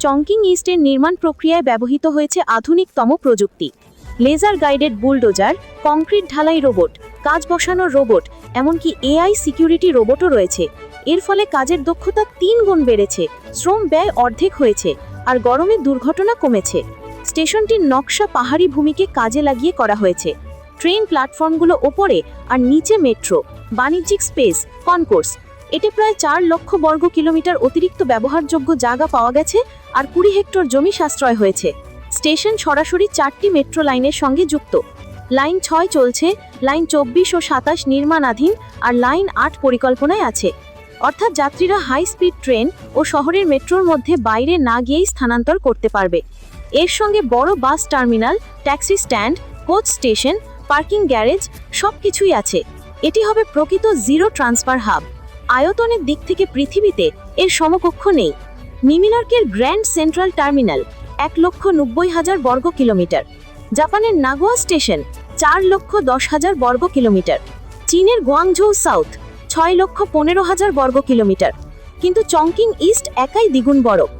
Chongqing ইস্টের নির্মাণ প্রক্রিয়ায় ব্যবহৃত হয়েছে আধুনিকতম প্রযুক্তি। লেজার গাইডেড বুলডোজার, কংক্রিট ঢালাই রোবট, কাজ বসানোর রোবট, এমনকি এআই সিকিউরিটি রোবটও রয়েছে। এর ফলে কাজের দক্ষতা 3 গুণ বেড়েছে, শ্রম ব্যয় অর্ধেক হয়েছে, আর গরমের দুর্ঘটনা কমেছে। স্টেশনটির নকশা পাহাড়ি ভূমিকে কাজে লাগিয়ে করা হয়েছে। ট্রেন প্ল্যাটফর্মগুলো ওপরে আর নিচে মেট্রো, বাণিজ্যিক স্পেস, কনকোর্স। এতে প্রায় 4 লক্ষ বর্গ কিলোমিটার অতিরিক্ত ব্যবহারযোগ্য জায়গা পাওয়া গেছে আর 20 হেক্টর জমি সাশ্রয় হয়েছে। স্টেশন সরাসরি 4টি মেট্রো লাইনের সঙ্গে যুক্ত। লাইন 6 চলছে, লাইন 24 ও 27 নির্মাণাধীন, আর লাইন 8 পরিকল্পনায় আছে। অর্থাৎ যাত্রীরা হাই স্পিড ট্রেন ও শহরের মেট্রোর মধ্যে বাইরে না গিয়েই স্থানান্তর করতে পারবে। এর সঙ্গে বড় bus terminal, taxi stand, coach station, parking garage সবকিছুই আছে। এটি হবে প্রকৃত জিরো ট্রান্সফার হাব। আয়তনের দিক থেকে পৃথিবীতে এর সমকক্ষ নেই। নিউইয়র্কের গ্র্যান্ড সেন্ট্রাল টার্মিনাল 1,90,000 বর্গ কিলোমিটার, জাপানের নাগোয়া স্টেশন 4,10,000 বর্গ কিলোমিটার, চীনের গুয়াংঝৌ সাউথ 6,15,000 বর্গ কিলোমিটার। কিন্তু চংকিং ইস্ট একাই দ্বিগুণ বড়।